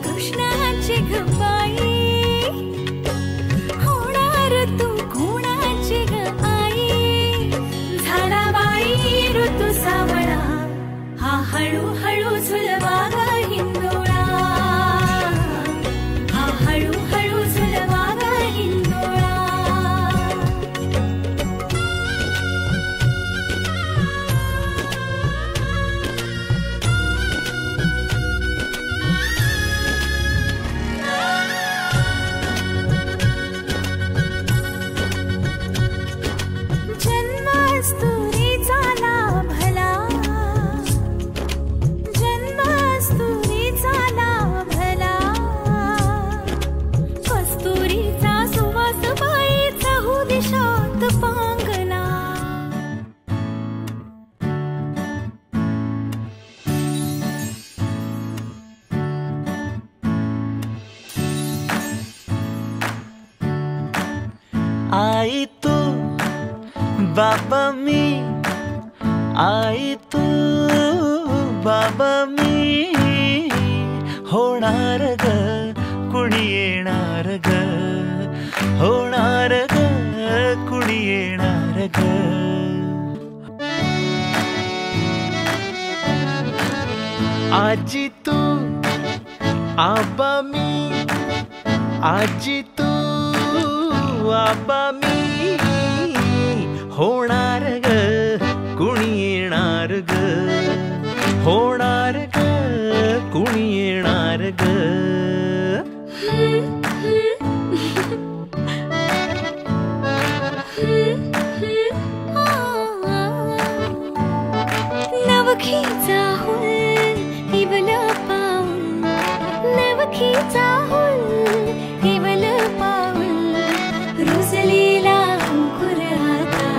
कृष्णाची ग बाई, होणार तू कोणाची ग आई. झाला बाई ऋतू सावळा, हा हळूहळू झुलवा ग हिंदोळा, हा हळूहळू झुलवा ग हिंदोळा. जन्मास्तुरीचा लाभला, जन्मास्तुरीचा लाभला, कस्तुरीचा सुवास बाई चहू दिशात पांगला. आई तू बाबा मी, आई तू बाबा मी, होणार ग कुणी येणार ग, होणार ग कुणी येणार ग. आजी तू आबा मी, आजी तू आबा मी, होणार ग कुणी येणार ग, होणार ग कुणी येणार ग. नवखीचा हुल इवल पाऊल, नवखीचा हुल इवल पाऊल, रुजलेला अंकुर आता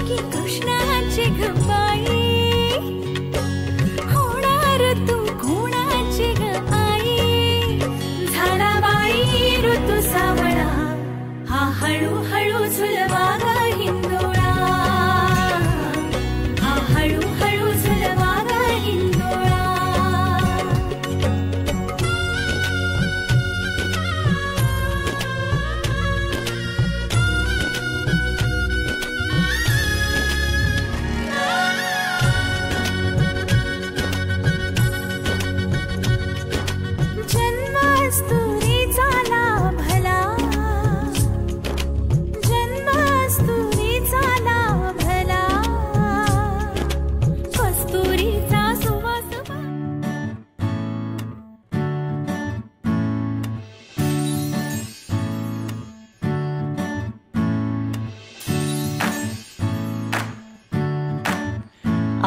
की कृष्णाची गबाई होणार तू कोणाची ग आई झाडाबाई ऋतू सावळा हा हळूहळू झुलवा ग हिंदोळा हा हळूहळू झुलवा ग हिंदोळा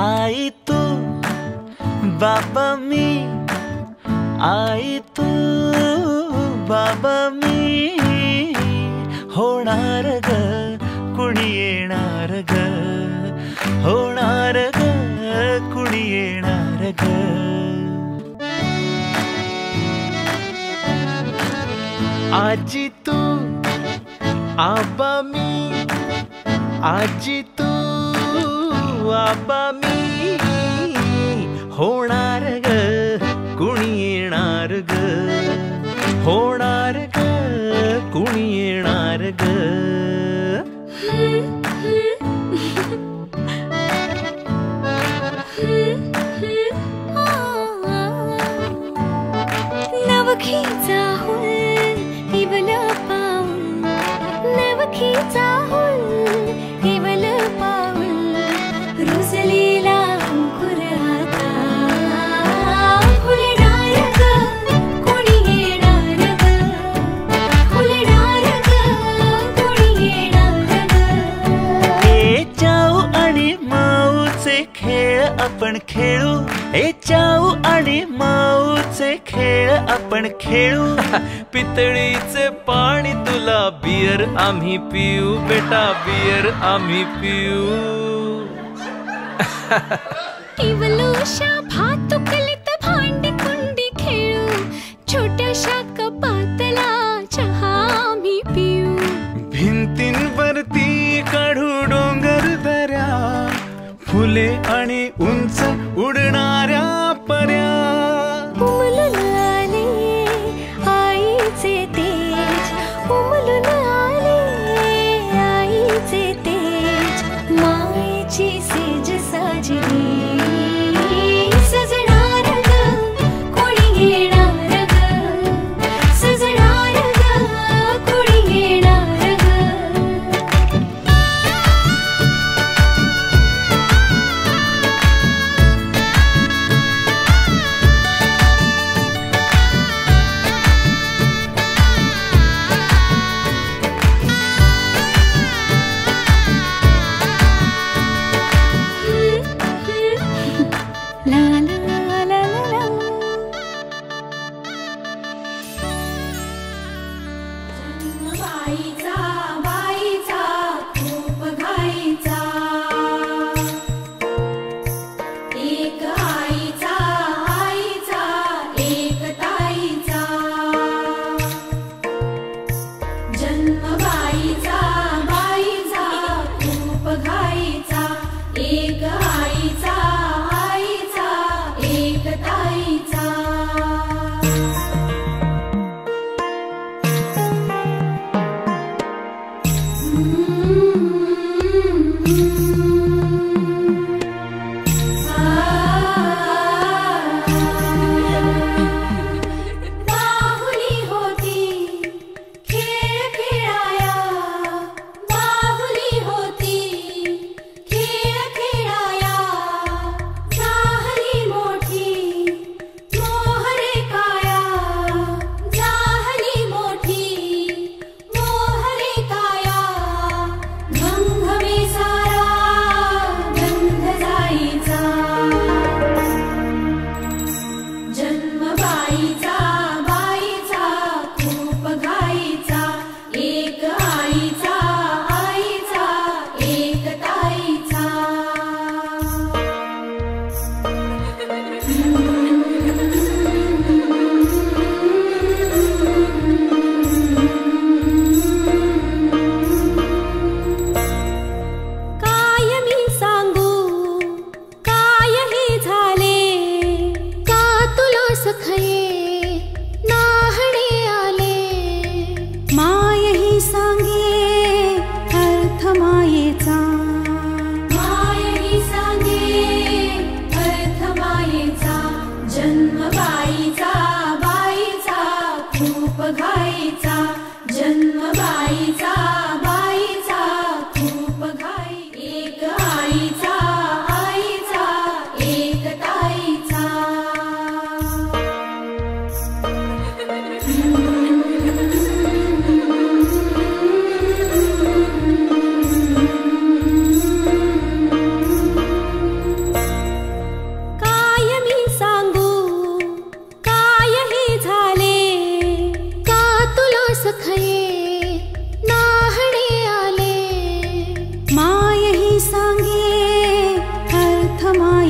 आई तू बाबा मी आई तू बाबा मी होणार ग कुणी येणार ग होणार ग कुणी येणार ग आजी तू आबा मी आजी तू आबा मी होणार ग कुणी येणार ग होणार ग कुणी येणार ग नवखीचा हुल इवल पाऊल नवखीचा हुल इवल पाऊल रुजलेला अंकुर आता फुलणार ग कोणी येणार ग फुलणार ग कोणी येणार ग ए चाऊ आणि माऊचे खेळ आपण खेळू ए चाऊ आणि माऊचे खेळ आपण खेळू पितळीचे पाणी तुला बियर आम्ही पिऊ बेटा बियर आम्ही पिऊ इवलूशा भातुकलीत भांडी कुंडी खेळू छोट्याशा कपातला चहा आम्ही पिऊ भिंतींवरती काढू डोंगर दऱ्या फुले आणि उंच उडणाऱ्या पर्या उमलून आले आईचे तेज उमलून आले आईचे तेज मायेची सेज साजली सजणार ग कोणी येणार ग सजणार ग कोणी येणार ग ला ला ला ला बाईचा बाईचा खूप घाईचा एक आईचा आईचा एक ताईचा जन्म बाईचा बाईचा खूप घाईचा एक आईचा आईचा एक ताईचा मायेचा जन्म बाईचा बाईचा खूप घाई एक आईचा आईचा एक ताईचा काय मी सांगू काय हे झाले का तुला सखये नाहणे आले माय ही सांगे अर्थ माय